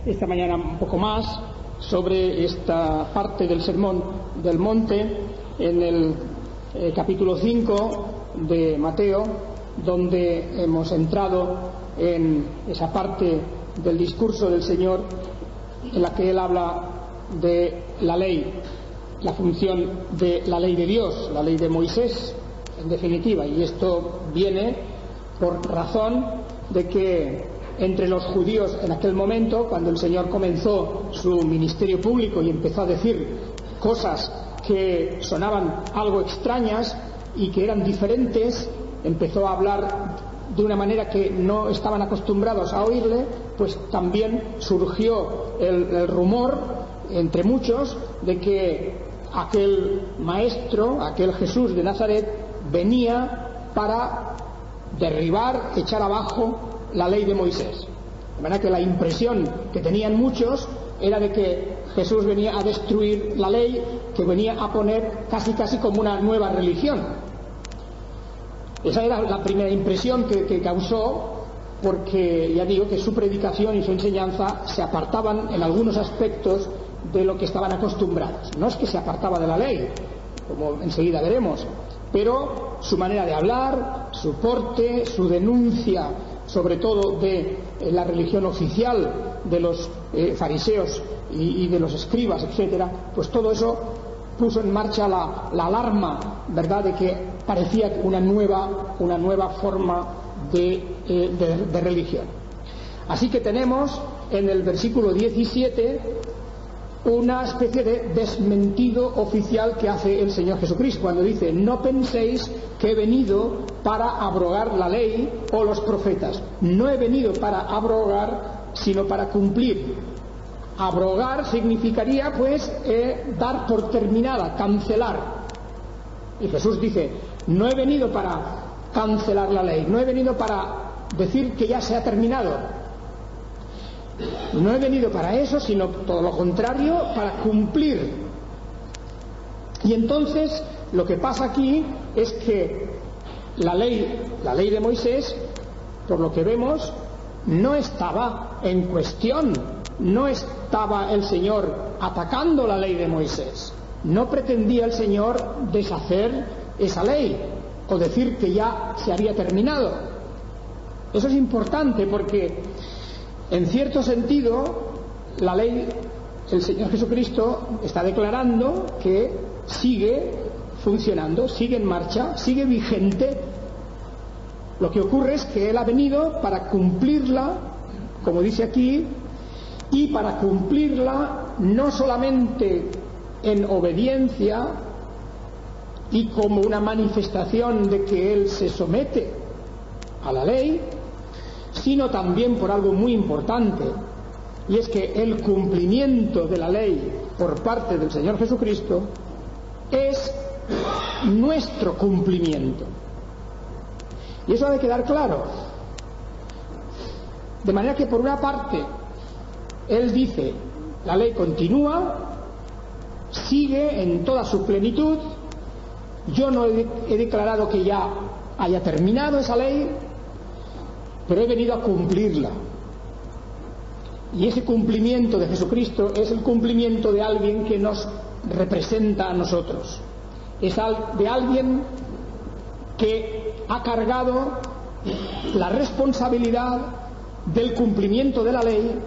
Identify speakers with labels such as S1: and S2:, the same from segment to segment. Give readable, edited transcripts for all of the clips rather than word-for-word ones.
S1: esta mañana un poco más sobre esta parte del Sermón del Monte en el capítulo 5 de Mateo, donde hemos entrado en esa parte del discurso del Señor en la que Él habla de la ley, la función de la ley de Dios, la ley de Moisés, en definitiva. Y esto viene por razón de que entre los judíos en aquel momento, cuando el Señor comenzó su ministerio público y empezó a decir cosas que sonaban algo extrañas y que eran diferentes, empezó a hablar de una manera que no estaban acostumbrados a oírle, pues también surgió el rumor entre muchos de que aquel maestro, aquel Jesús de Nazaret, venía para derribar, echar abajo la ley de Moisés. De manera que la impresión que tenían muchos era de que Jesús venía a destruir la ley, que venía a poner casi como una nueva religión. Esa era la primera impresión que causó, porque ya digo que su predicación y su enseñanza se apartaban en algunos aspectos de lo que estaban acostumbrados. No es que se apartaba de la ley, como enseguida veremos, pero su manera de hablar, su porte, su denuncia, sobre todo de la religión oficial de los fariseos y de los escribas, etcétera, pues todo eso puso en marcha la alarma, ¿verdad?, de que parecía una nueva forma de religión. Así que tenemos en el versículo 17 una especie de desmentido oficial que hace el Señor Jesucristo cuando dice: no penséis que he venido para abrogar la ley o los profetas. No he venido para abrogar, sino para cumplir. Abrogar significaría pues dar por terminada, cancelar. Y Jesús dice: no he venido para cancelar la ley, no he venido para decir que ya se ha terminado. No he venido para eso, sino todo lo contrario, para cumplir. Y entonces lo que pasa aquí es que la ley de Moisés, por lo que vemos, no estaba en cuestión. No estaba el Señor atacando la ley de Moisés. No pretendía el Señor deshacer esa ley o decir que ya se había terminado. Eso es importante porque, en cierto sentido, la ley, el Señor Jesucristo está declarando que sigue funcionando, sigue en marcha, sigue vigente. Lo que ocurre es que Él ha venido para cumplirla, como dice aquí, y para cumplirla no solamente en obediencia y como una manifestación de que Él se somete a la ley, sino también por algo muy importante, y es que el cumplimiento de la ley por parte del Señor Jesucristo es nuestro cumplimiento. Y eso ha de quedar claro. De manera que, por una parte, Él dice: la ley continúa, sigue en toda su plenitud. Yo no he declarado que ya haya terminado esa ley, pero he venido a cumplirla. Y ese cumplimiento de Jesucristo es el cumplimiento de alguien que nos representa a nosotros. Es de alguien que ha cargado la responsabilidad del cumplimiento de la ley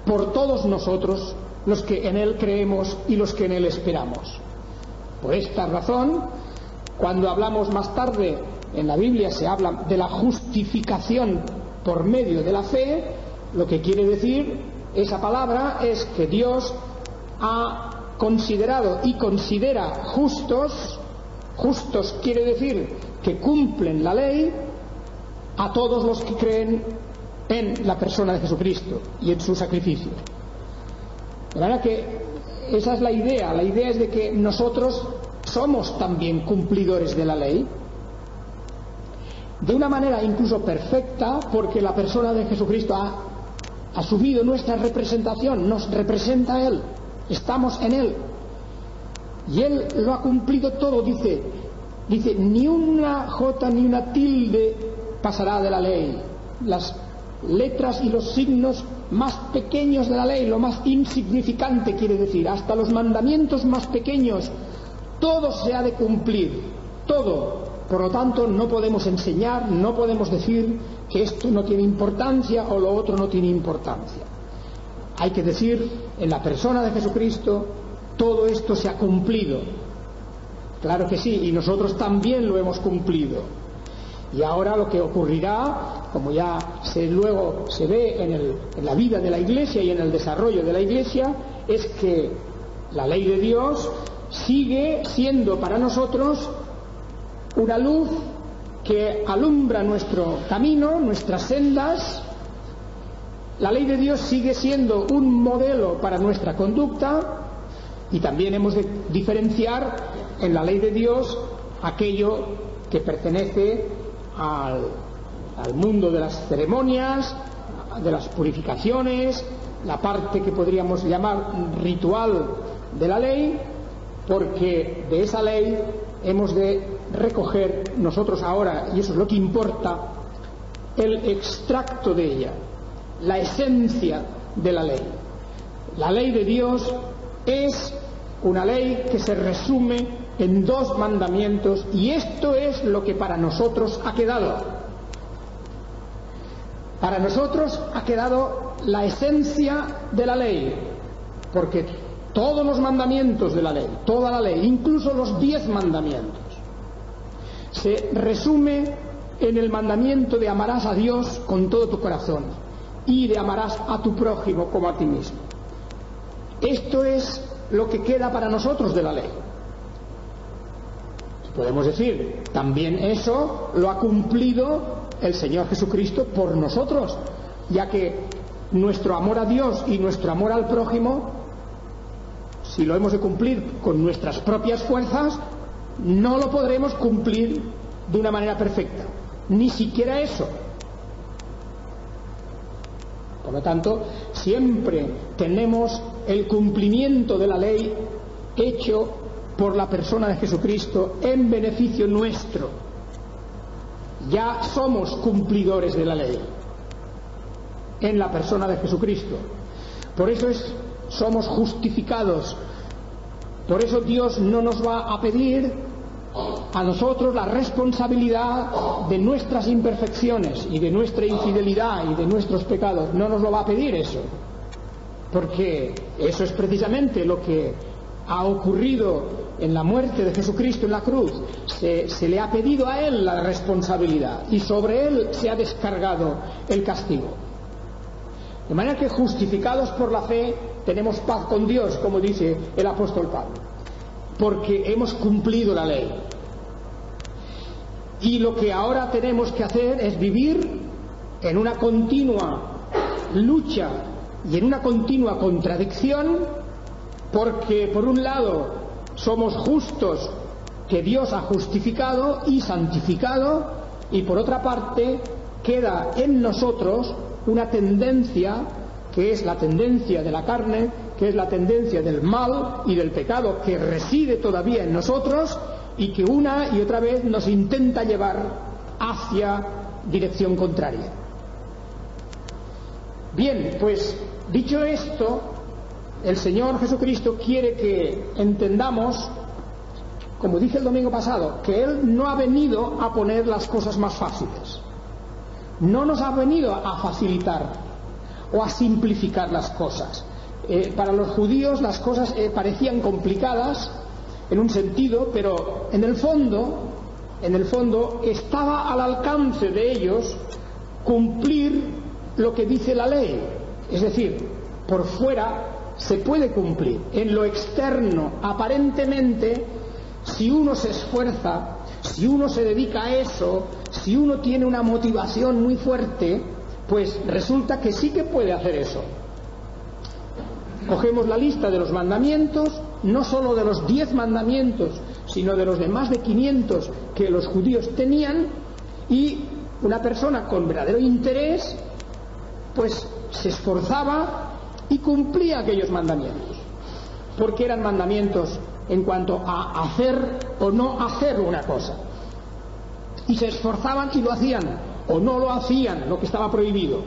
S1: por todos nosotros, los que en Él creemos y los que en Él esperamos. Por esta razón, cuando hablamos más tarde en la Biblia, se habla de la justificación por medio de la fe. Lo que quiere decir esa palabra es que Dios ha considerado y considera justos quiere decir que cumplen la ley, a todos los que creen en la persona de Jesucristo y en su sacrificio. De manera que esa es la idea es de que nosotros somos también cumplidores de la ley, de una manera incluso perfecta, porque la persona de Jesucristo ha asumido nuestra representación, nos representa a Él, estamos en Él, y Él lo ha cumplido todo. Dice, ni una jota ni una tilde pasará de la ley. Las letras y los signos más pequeños de la ley, lo más insignificante quiere decir, hasta los mandamientos más pequeños, todo se ha de cumplir, todo. Por lo tanto, no podemos enseñar, no podemos decir que esto no tiene importancia o lo otro no tiene importancia. Hay que decir, en la persona de Jesucristo, todo esto se ha cumplido. Claro que sí, y nosotros también lo hemos cumplido. Y ahora lo que ocurrirá, como ya luego se ve en la vida de la Iglesia y en el desarrollo de la Iglesia, es que la ley de Dios sigue siendo para nosotros una luz que alumbra nuestro camino, nuestras sendas. La ley de Dios sigue siendo un modelo para nuestra conducta, y también hemos de diferenciar en la ley de Dios aquello que pertenece al mundo de las ceremonias, de las purificaciones, la parte que podríamos llamar ritual de la ley, porque de esa ley hemos de recoger nosotros ahora, y eso es lo que importa, el extracto de ella, la esencia de la ley. La ley de Dios es una ley que se resume en 2 mandamientos, y esto es lo que para nosotros ha quedado. Para nosotros ha quedado la esencia de la ley, porque todos los mandamientos de la ley, toda la ley, incluso los 10 mandamientos, se resume en el mandamiento de amarás a Dios con todo tu corazón y de amarás a tu prójimo como a ti mismo. Esto es lo que queda para nosotros de la ley. Podemos decir, también eso lo ha cumplido el Señor Jesucristo por nosotros, ya que nuestro amor a Dios y nuestro amor al prójimo, si lo hemos de cumplir con nuestras propias fuerzas, no lo podremos cumplir de una manera perfecta, ni siquiera eso. Por lo tanto, siempre tenemos el cumplimiento de la ley hecho por la persona de Jesucristo en beneficio nuestro. Ya somos cumplidores de la ley en la persona de Jesucristo. Por eso somos justificados. Por eso Dios no nos va a pedir a nosotros la responsabilidad de nuestras imperfecciones y de nuestra infidelidad y de nuestros pecados. No nos lo va a pedir eso, porque eso es precisamente lo que ha ocurrido en la muerte de Jesucristo en la cruz. Se le ha pedido a Él la responsabilidad y sobre Él se ha descargado el castigo. De manera que, justificados por la fe, tenemos paz con Dios, como dice el apóstol Pablo, porque hemos cumplido la ley. Y lo que ahora tenemos que hacer es vivir en una continua lucha y en una continua contradicción, porque por un lado somos justos que Dios ha justificado y santificado, y por otra parte queda en nosotros una tendencia que es la tendencia de la carne, que es la tendencia del mal y del pecado, que reside todavía en nosotros y que una y otra vez nos intenta llevar hacia dirección contraria. Bien, pues dicho esto, el Señor Jesucristo quiere que entendamos, como dije el domingo pasado, que Él no ha venido a poner las cosas más fáciles, no nos ha venido a facilitar o a simplificar las cosas. Para los judíos las cosas parecían complicadas en un sentido, pero en el fondo estaba al alcance de ellos cumplir lo que dice la ley. Es decir, por fuera se puede cumplir, en lo externo aparentemente, si uno se esfuerza, si uno se dedica a eso, si uno tiene una motivación muy fuerte, pues resulta que sí que puede hacer eso. Cogemos la lista de los mandamientos, no solo de los 10 mandamientos, sino de los de más de 500 que los judíos tenían, y una persona con verdadero interés pues se esforzaba y cumplía aquellos mandamientos, porque eran mandamientos en cuanto a hacer o no hacer una cosa, y se esforzaban y lo hacían, o no lo hacían, lo que estaba prohibido.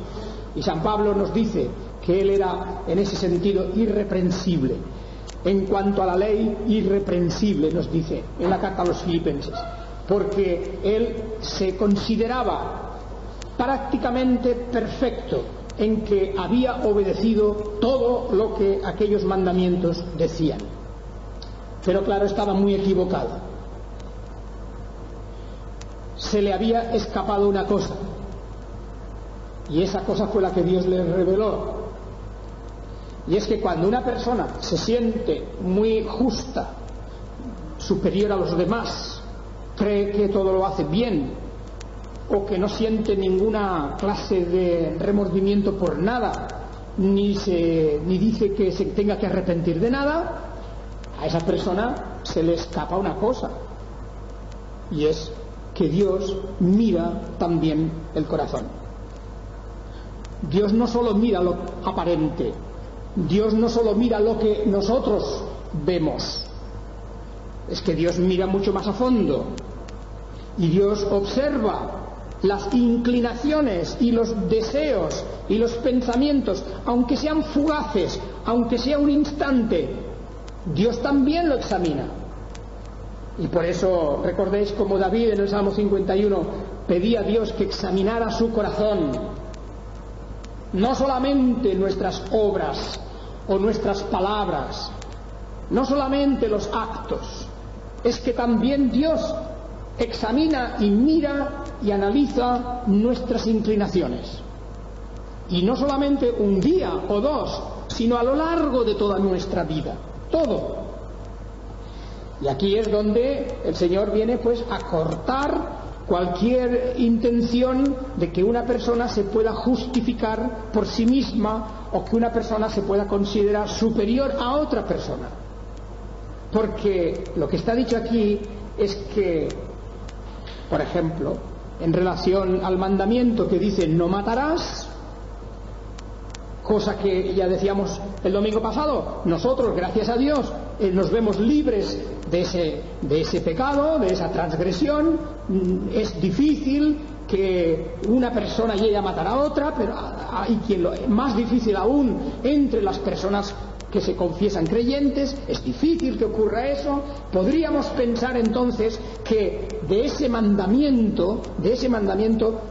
S1: Y San Pablo nos dice que él era en ese sentido irreprensible. En cuanto a la ley, irreprensible, nos dice en la carta a los Filipenses, porque él se consideraba prácticamente perfecto en que había obedecido todo lo que aquellos mandamientos decían. Pero claro, estaba muy equivocado. Se le había escapado una cosa, y esa cosa fue la que Dios le reveló. Y es que cuando una persona se siente muy justa, superior a los demás, cree que todo lo hace bien, o que no siente ninguna clase de remordimiento por nada, ni dice que se tenga que arrepentir de nada, a esa persona se le escapa una cosa, y es que Dios mira también el corazón. Dios no solo mira lo aparente, Dios no solo mira lo que nosotros vemos, es que Dios mira mucho más a fondo, y Dios observa las inclinaciones y los deseos y los pensamientos, aunque sean fugaces, aunque sea un instante, Dios también lo examina. Y por eso recordéis como David en el Salmo 51 pedía a Dios que examinara su corazón, no solamente nuestras obras o nuestras palabras, no solamente los actos, es que también Dios examina y mira y analiza nuestras inclinaciones, y no solamente un día o dos, sino a lo largo de toda nuestra vida, todo. Y aquí es donde el Señor viene pues a cortar cualquier intención de que una persona se pueda justificar por sí misma, o que una persona se pueda considerar superior a otra persona, porque lo que está dicho aquí es que, por ejemplo, en relación al mandamiento que dice no matarás, cosa que ya decíamos el domingo pasado, nosotros, gracias a Dios, nos vemos libres de ese pecado, de esa transgresión. Es difícil que una persona llegue a matar a otra, pero hay quien más difícil aún entre las personas que se confiesan creyentes, es difícil que ocurra eso. Podríamos pensar entonces que de ese mandamiento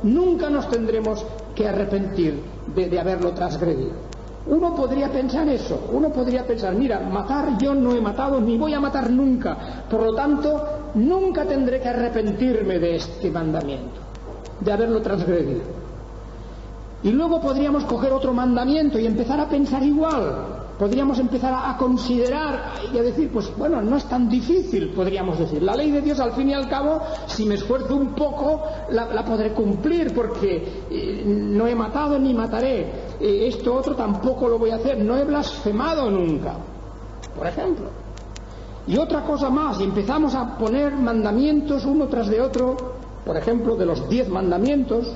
S1: nunca nos tendremos que arrepentir de haberlo transgredido. Uno podría pensar eso, uno podría pensar, mira, matar yo no he matado ni voy a matar nunca, por lo tanto nunca tendré que arrepentirme de este mandamiento, de haberlo transgredido. Y luego podríamos coger otro mandamiento y empezar a pensar igual. Podríamos empezar a considerar y a decir, pues bueno, no es tan difícil, podríamos decir. La ley de Dios, al fin y al cabo, si me esfuerzo un poco, la podré cumplir, porque no he matado ni mataré. Esto otro tampoco lo voy a hacer. No he blasfemado nunca, por ejemplo. Y otra cosa más, y empezamos a poner mandamientos uno tras de otro, por ejemplo, de los 10 mandamientos,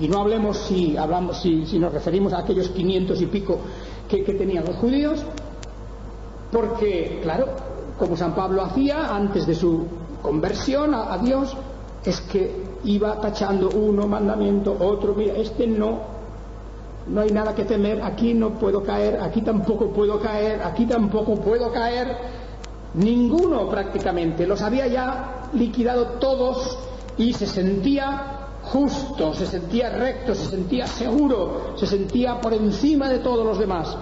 S1: y no hablemos si nos referimos a aquellos 500 y pico que tenían los judíos, porque, claro, como San Pablo hacía antes de su conversión a Dios, es que iba tachando uno mandamiento, otro, mira, este no hay nada que temer, aquí no puedo caer, aquí tampoco puedo caer, aquí tampoco puedo caer, ninguno prácticamente, los había ya liquidado todos, y se sentía justo, se sentía recto, se sentía seguro, se sentía por encima de todos los demás,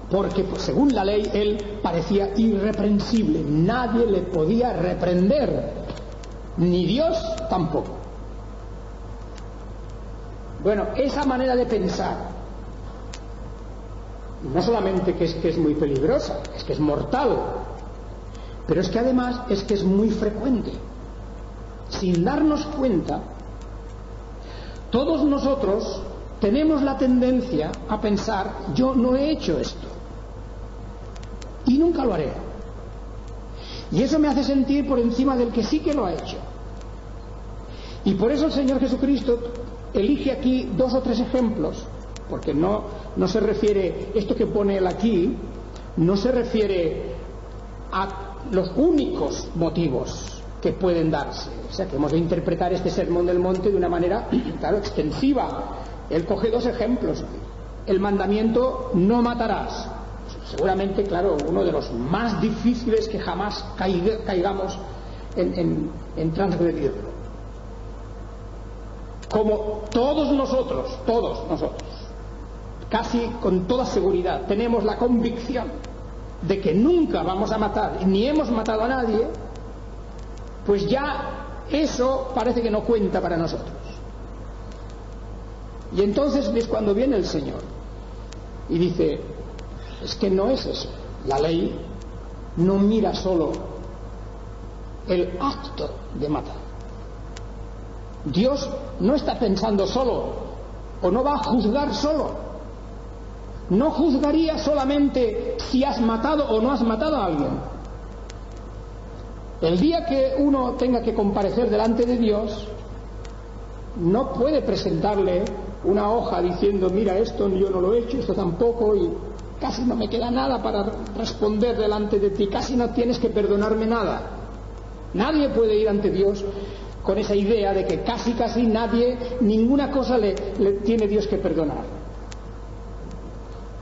S1: porque pues, según la ley él parecía irreprensible, nadie le podía reprender, ni Dios tampoco. Bueno, esa manera de pensar no solamente que es muy peligrosa, es que es mortal, pero es que además es que es muy frecuente. Sin darnos cuenta, todos nosotros tenemos la tendencia a pensar, yo no he hecho esto y nunca lo haré, y eso me hace sentir por encima del que sí que lo ha hecho. Y por eso el Señor Jesucristo elige aquí 2 o 3 ejemplos, porque no se refiere, esto que pone él aquí no se refiere a los únicos motivos que pueden darse. O sea que hemos de interpretar este sermón del monte de una manera, claro, extensiva. Él coge dos ejemplos. El mandamiento no matarás. Seguramente, claro, uno de los más difíciles que jamás caigamos en transgredirlo. Como todos nosotros, casi con toda seguridad, tenemos la convicción de que nunca vamos a matar, ni hemos matado a nadie, pues ya eso parece que no cuenta para nosotros. Y entonces es cuando viene el Señor y dice, es que no es eso. La ley no mira solo el acto de matar. Dios no está pensando solo, o no va a juzgar solo. No juzgaría solamente si has matado o no has matado a alguien. El día que uno tenga que comparecer delante de Dios, no puede presentarle una hoja diciendo, mira, esto yo no lo he hecho, esto tampoco, y casi no me queda nada para responder delante de ti, casi no tienes que perdonarme nada. Nadie puede ir ante Dios con esa idea de que casi nadie, ninguna cosa le tiene Dios que perdonar.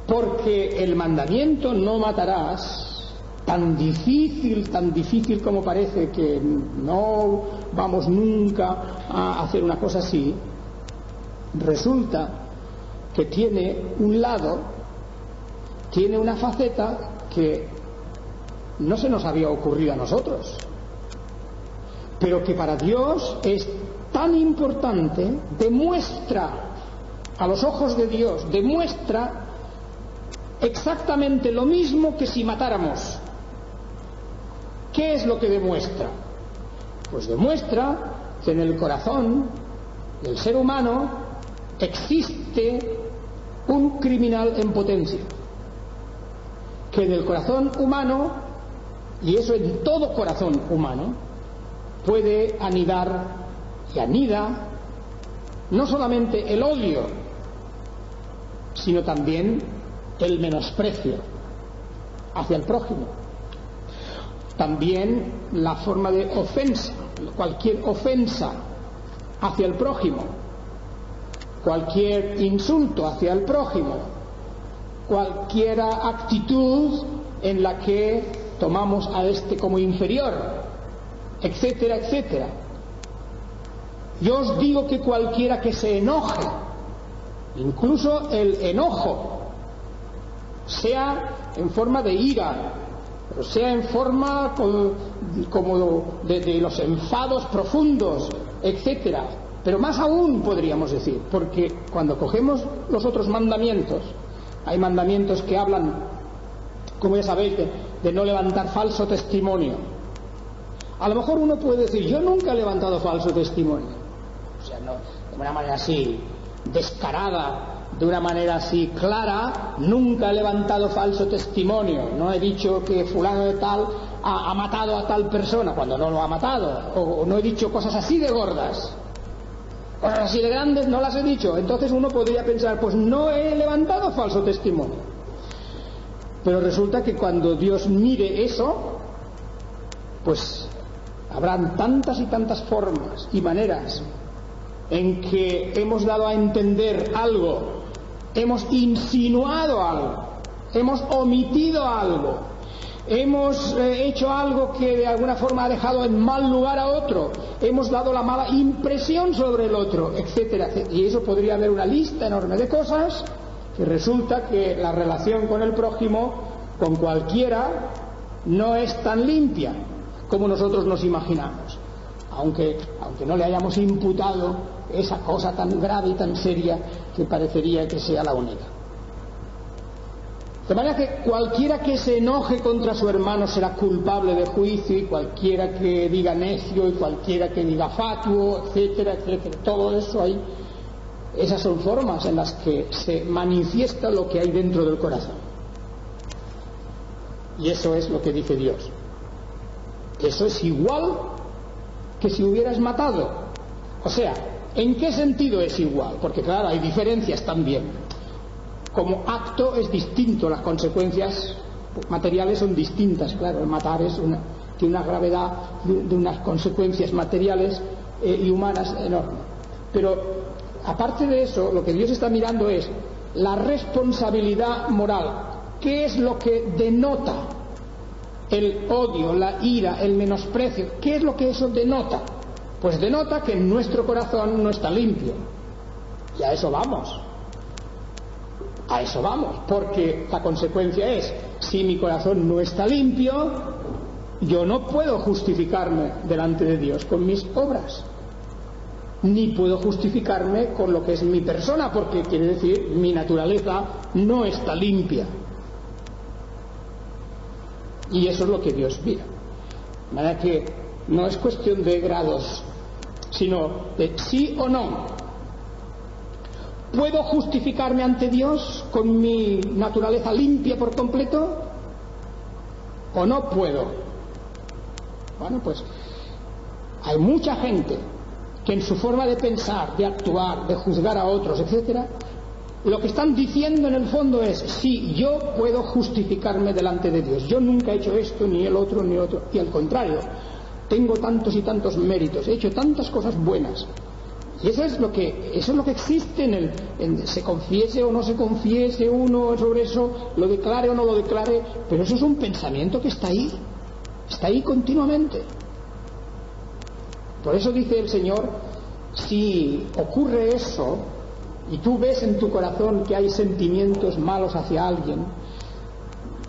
S1: Porque el mandamiento no matarás, tan difícil como parece, que no vamos nunca a hacer una cosa así, resulta que tiene un lado, tiene una faceta que no se nos había ocurrido a nosotros, pero que para Dios es tan importante, demuestra a los ojos de Dios, demuestra exactamente lo mismo que si matáramos. ¿Qué es lo que demuestra? Pues demuestra que en el corazón del ser humano existe un criminal en potencia, que en el corazón humano, y eso en todo corazón humano, puede anidar y anida no solamente el odio, sino también el menosprecio hacia el prójimo, también la forma de ofensa, cualquier ofensa hacia el prójimo, cualquier insulto hacia el prójimo, cualquier actitud en la que tomamos a este como inferior, etcétera, etcétera. Yo os digo que cualquiera que se enoje, incluso el enojo, sea en forma de ira, o sea en forma como de los enfados profundos, etcétera, pero más aún podríamos decir, porque cuando cogemos los otros mandamientos, hay mandamientos que hablan, como ya sabéis, de no levantar falso testimonio. A lo mejor uno puede decir, yo nunca he levantado falso testimonio, o sea, no, de una manera así descarada, de una manera así clara, nunca he levantado falso testimonio, no he dicho que fulano de tal ha matado a tal persona cuando no lo ha matado, o no he dicho cosas así de gordas, cosas así de grandes no las he dicho. Entonces uno podría pensar, pues no he levantado falso testimonio. Pero resulta que cuando Dios mire eso, pues habrán tantas y tantas formas y maneras en que hemos dado a entender algo, hemos insinuado algo, hemos omitido algo, hemos hecho algo que de alguna forma ha dejado en mal lugar a otro, hemos dado la mala impresión sobre el otro, etcétera, etcétera. Y eso podría haber una lista enorme de cosas que resulta que la relación con el prójimo, con cualquiera, no es tan limpia como nosotros nos imaginamos, aunque no le hayamos imputado esa cosa tan grave y tan seria que parecería que sea la única. De manera que cualquiera que se enoje contra su hermano será culpable de juicio, y cualquiera que diga necio, y cualquiera que diga fatuo, etcétera, etcétera. Todo eso hay, esas son formas en las que se manifiesta lo que hay dentro del corazón. Y eso es lo que dice Dios. Eso es igual que si hubieras matado. O sea, ¿en qué sentido es igual? Porque claro, hay diferencias también. Como acto es distinto, las consecuencias materiales son distintas, claro, el matar es tiene una gravedad de unas consecuencias materiales y humanas enormes. Pero aparte de eso, lo que Dios está mirando es la responsabilidad moral. ¿Qué es lo que denota el odio, la ira, el menosprecio? ¿Qué es lo que eso denota? Pues denota que nuestro corazón no está limpio. Y a eso vamos. A eso vamos, porque la consecuencia es, si mi corazón no está limpio, yo no puedo justificarme delante de Dios con mis obras, ni puedo justificarme con lo que es mi persona, porque quiere decir, mi naturaleza no está limpia. Y eso es lo que Dios mira. De manera que no es cuestión de grados, sino de sí o no. ¿Puedo justificarme ante Dios con mi naturaleza limpia por completo? ¿O no puedo? Bueno, pues hay mucha gente que en su forma de pensar, de actuar, de juzgar a otros, etcétera, lo que están diciendo en el fondo es: sí, yo puedo justificarme delante de Dios, yo nunca he hecho esto, ni el otro, ni otro, y al contrario, tengo tantos y tantos méritos, he hecho tantas cosas buenas. Y eso es lo que existe se confiese o no se confiese uno sobre eso, lo declare o no lo declare, pero eso es un pensamiento que está ahí continuamente. Por eso dice el Señor, si ocurre eso y tú ves en tu corazón que hay sentimientos malos hacia alguien,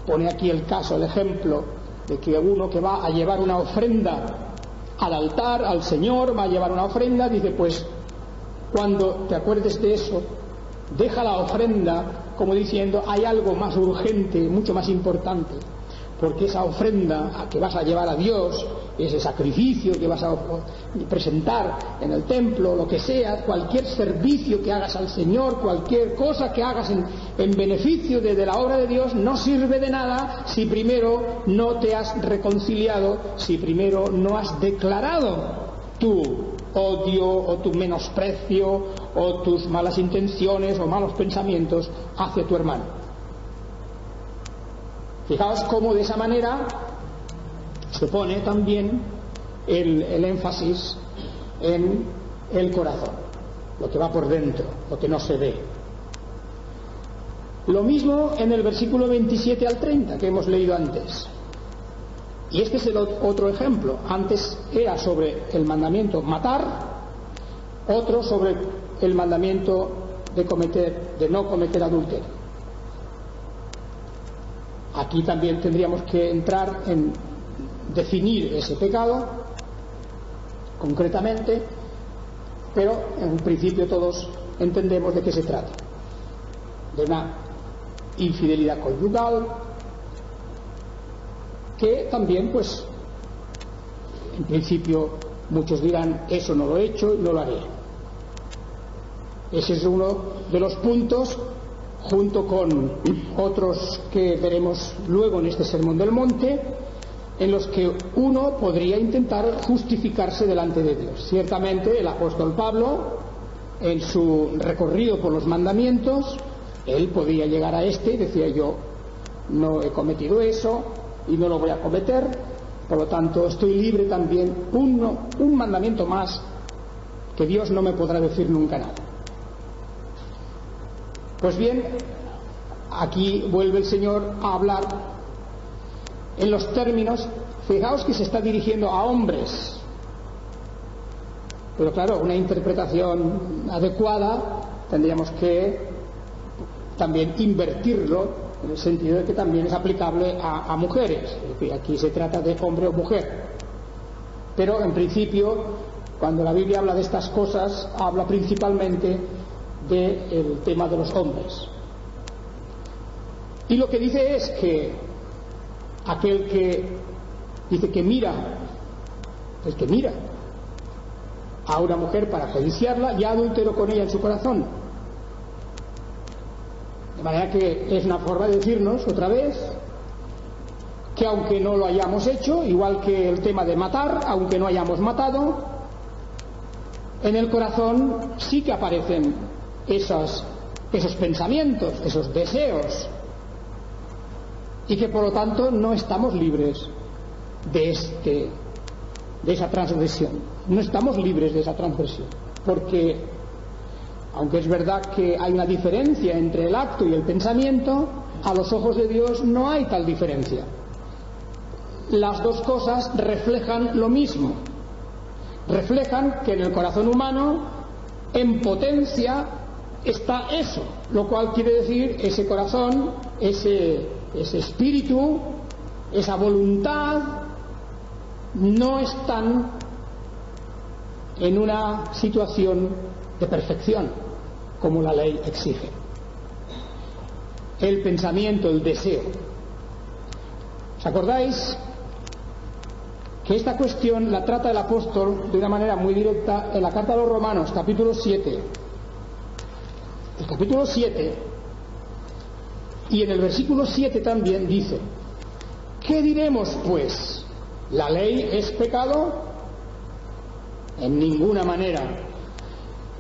S1: pone aquí el caso, el ejemplo de que uno que va a llevar una ofrenda al altar, al Señor, va a llevar una ofrenda, dice, pues cuando te acuerdes de eso, deja la ofrenda como diciendo, hay algo más urgente, mucho más importante, porque esa ofrenda que vas a llevar a Dios, ese sacrificio que vas a presentar en el templo, lo que sea, cualquier servicio que hagas al Señor, cualquier cosa que hagas en beneficio de la obra de Dios, no sirve de nada si primero no te has reconciliado, si primero no has declarado tu odio o tu menosprecio o tus malas intenciones o malos pensamientos hacia tu hermano. Fijaos cómo de esa manera se pone también el énfasis en el corazón, lo que va por dentro, lo que no se ve. Lo mismo en el versículo 27 al 30 que hemos leído antes. Y este es el otro ejemplo. Antes era sobre el mandamiento matar, otro sobre el mandamiento de no cometer adulterio. Aquí también tendríamos que entrar en definir ese pecado concretamente, pero en principio todos entendemos de qué se trata: de una infidelidad conyugal, que también, pues, en principio muchos dirán, eso no lo he hecho y no lo haré. Ese es uno de los puntos, junto con otros que veremos luego en este Sermón del Monte, en los que uno podría intentar justificarse delante de Dios. Ciertamente el apóstol Pablo, en su recorrido por los mandamientos, él podía llegar a y decía, yo no he cometido eso y no lo voy a cometer, por lo tanto estoy libre también, un mandamiento más que Dios no me podrá decir nunca nada. Pues bien, aquí vuelve el Señor a hablar en los términos, fijaos que se está dirigiendo a hombres, pero claro, una interpretación adecuada tendríamos que también invertirlo en el sentido de que también es aplicable a mujeres. Es decir, aquí se trata de hombre o mujer, pero en principio cuando la Biblia habla de estas cosas habla principalmente del tema de los hombres. Y lo que dice es que aquel que dice que mira, el que mira a una mujer para codiciarla, ya adulteró con ella en su corazón. De manera que es una forma de decirnos otra vez que aunque no lo hayamos hecho, igual que el tema de matar, aunque no hayamos matado, en el corazón sí que aparecen esos pensamientos, esos deseos, y que por lo tanto no estamos libres de esa transgresión. No estamos libres de esa transgresión, porque aunque es verdad que hay una diferencia entre el acto y el pensamiento, a los ojos de Dios no hay tal diferencia. Las dos cosas reflejan lo mismo. Reflejan que en el corazón humano, en potencia, está eso, lo cual quiere decir ese corazón, ese espíritu, esa voluntad, no están en una situación de perfección como la ley exige. El pensamiento, el deseo. ¿Os acordáis que esta cuestión la trata el apóstol de una manera muy directa en la carta a los Romanos, capítulo 7? El capítulo 7, y en el versículo 7 también dice: ¿qué diremos pues? ¿La ley es pecado? En ninguna manera.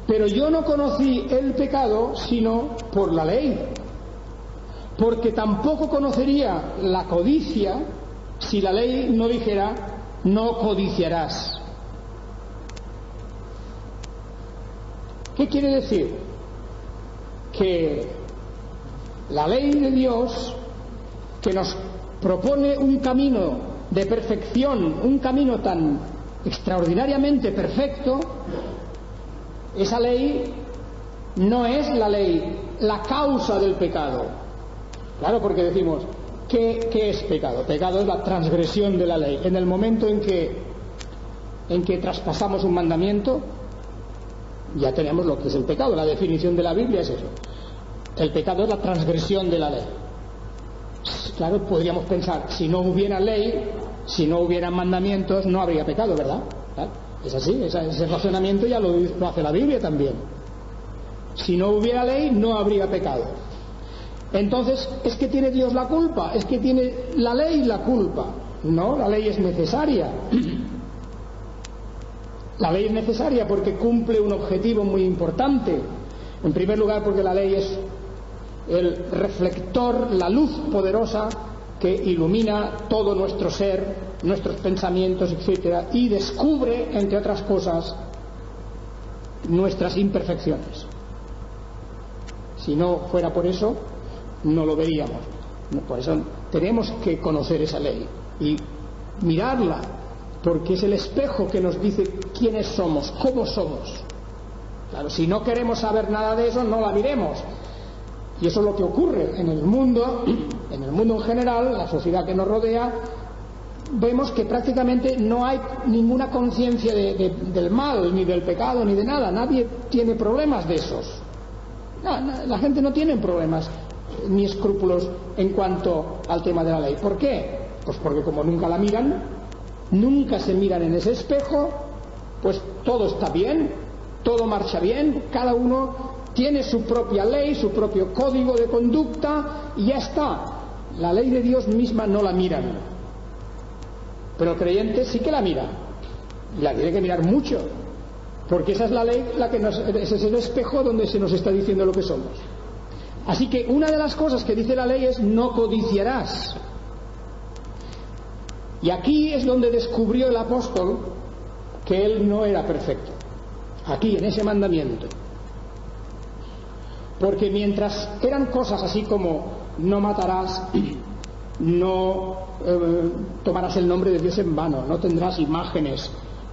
S1: Pero yo no conocí el pecado sino por la ley, porque tampoco conocería la codicia si la ley no dijera: no codiciarás. ¿Qué quiere decir? Que la ley de Dios, que nos propone un camino de perfección, un camino tan extraordinariamente perfecto, esa ley no es la ley, la causa del pecado. Claro, porque decimos, ¿qué es pecado? Pecado es la transgresión de la ley. En el momento en que traspasamos un mandamiento, ya tenemos lo que es el pecado. La definición de la Biblia es eso. El pecado es la transgresión de la ley. Claro, podríamos pensar, si no hubiera ley, si no hubiera mandamientos, no habría pecado, ¿verdad? ¿Claro? Es así, ese razonamiento ya lo hace la Biblia también. Si no hubiera ley, no habría pecado. Entonces, ¿es que tiene Dios la culpa? ¿Es que tiene la ley la culpa? No, la ley es necesaria. La ley es necesaria porque cumple un objetivo muy importante. En primer lugar, porque la ley es el reflector, la luz poderosa que ilumina todo nuestro ser, nuestros pensamientos, etc., y descubre, entre otras cosas, nuestras imperfecciones. Si no fuera por eso, no lo veríamos. Por eso tenemos que conocer esa ley y mirarla, porque es el espejo que nos dice quiénes somos, cómo somos. Claro, si no queremos saber nada de eso, no la miremos. Y eso es lo que ocurre en el mundo en general, la sociedad que nos rodea. Vemos que prácticamente no hay ninguna conciencia del mal, ni del pecado, ni de nada. Nadie tiene problemas de esos. La gente no tiene problemas ni escrúpulos en cuanto al tema de la ley. ¿Por qué? Pues porque como nunca la miran, nunca se miran en ese espejo, pues todo está bien, todo marcha bien, cada uno tiene su propia ley, su propio código de conducta y ya está. La ley de Dios misma no la miran, pero el creyente sí que la mira, y la tiene que mirar mucho, porque esa es la ley, ese es el espejo donde se nos está diciendo lo que somos. Así que una de las cosas que dice la ley es: no codiciarás. Y aquí es donde descubrió el apóstol que él no era perfecto, aquí en ese mandamiento. Porque mientras eran cosas así como no matarás, no tomarás el nombre de Dios en vano, no tendrás imágenes,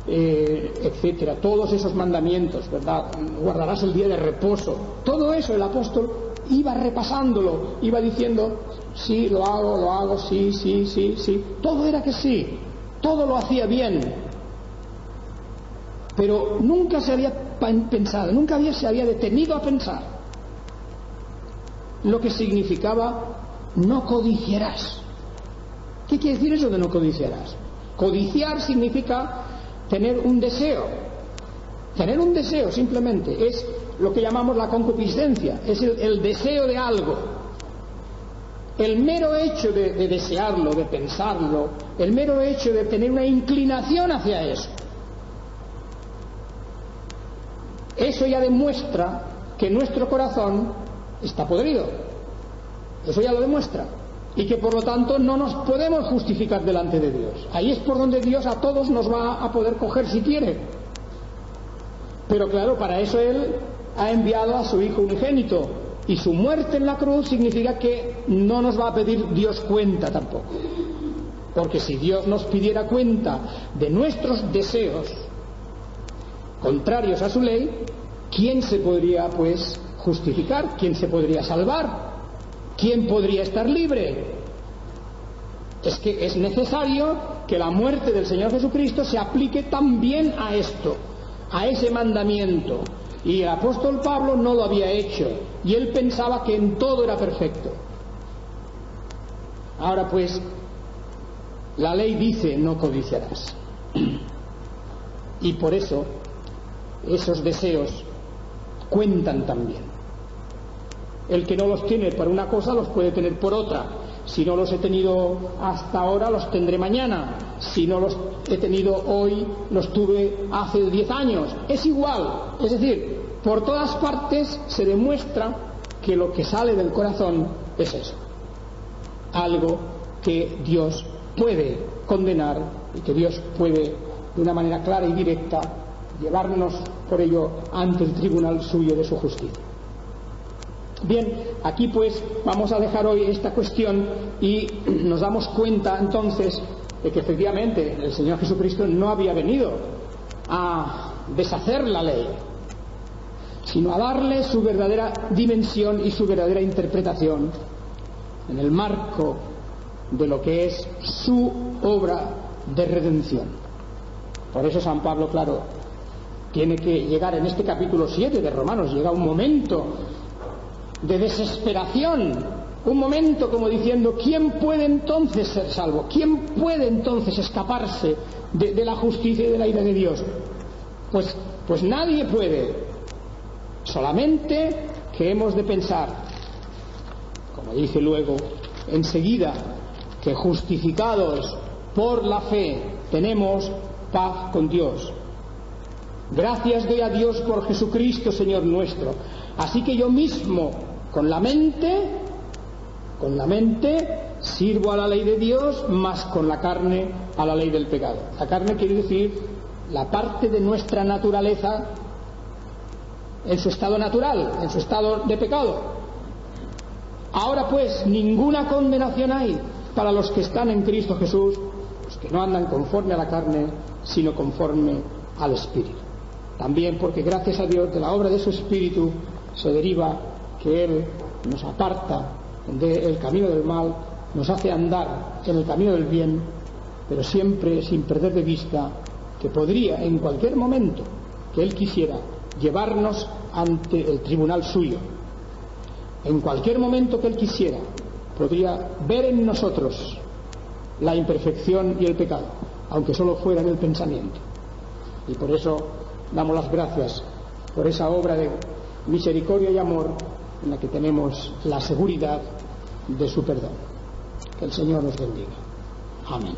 S1: etcétera, todos esos mandamientos, ¿verdad? Guardarás el día de reposo, todo eso el apóstol iba repasándolo, iba diciendo: sí, lo hago, sí, todo era que sí, todo lo hacía bien, pero nunca se había pensado, nunca se había detenido a pensar lo que significaba no codiciarás. ¿Qué quiere decir eso de no codiciarás? Codiciar significa tener un deseo. Tener un deseo simplemente es lo que llamamos la concupiscencia, es el deseo de algo. El mero hecho de desearlo, de pensarlo, el mero hecho de tener una inclinación hacia eso, eso ya demuestra que nuestro corazón está podrido. Eso ya lo demuestra. y que por lo tanto no nos podemos justificar delante de Dios. Ahí es por donde Dios a todos nos va a poder coger si quiere. Pero claro, para eso Él ha enviado a su Hijo unigénito, y su muerte en la cruz significa que no nos va a pedir Dios cuenta tampoco. Porque si Dios nos pidiera cuenta de nuestros deseos contrarios a su ley, ¿quién se podría pues justificar? ¿Quién se podría salvar? ¿Quién podría estar libre? Es que es necesario que la muerte del Señor Jesucristo se aplique también a esto, a ese mandamiento. Y el apóstol Pablo no lo había hecho, y él pensaba que en todo era perfecto. Ahora pues, la ley dice: no codiciarás. Y por eso esos deseos cuentan también. El que no los tiene por una cosa los puede tener por otra. Si no los he tenido hasta ahora, los tendré mañana. Si no los he tenido hoy, los tuve hace 10 años. Es igual. Es decir, por todas partes se demuestra que lo que sale del corazón es eso. Algo que Dios puede condenar y que Dios puede, de una manera clara y directa, llevarnos por ello ante el tribunal suyo de su justicia. Bien, aquí pues vamos a dejar hoy esta cuestión y nos damos cuenta entonces de que efectivamente el Señor Jesucristo no había venido a deshacer la ley, sino a darle su verdadera dimensión y su verdadera interpretación en el marco de lo que es su obra de redención. Por eso San Pablo, claro, tiene que llegar en este capítulo 7 de Romanos, llega un momento de desesperación, un momento como diciendo: ¿quién puede entonces ser salvo? ¿Quién puede entonces escaparse de la justicia y de la ira de Dios? Pues nadie puede. Solamente que hemos de pensar, como dice luego enseguida, que justificados por la fe tenemos paz con Dios. Gracias doy a Dios por Jesucristo, Señor nuestro. Así que yo mismo, con la mente, sirvo a la ley de Dios, más con la carne a la ley del pecado. La carne quiere decir la parte de nuestra naturaleza en su estado natural, en su estado de pecado. Ahora pues, ninguna condenación hay para los que están en Cristo Jesús, los que no andan conforme a la carne, sino conforme al Espíritu. También porque gracias a Dios de la obra de su Espíritu se deriva que Él nos aparta del camino del mal, nos hace andar en el camino del bien, pero siempre sin perder de vista que podría en cualquier momento que Él quisiera llevarnos ante el tribunal suyo. En cualquier momento que Él quisiera podría ver en nosotros la imperfección y el pecado, aunque solo fuera en el pensamiento. Y por eso damos las gracias por esa obra de misericordia y amor en la que tenemos la seguridad de su perdón. Que el Señor nos bendiga. Amén.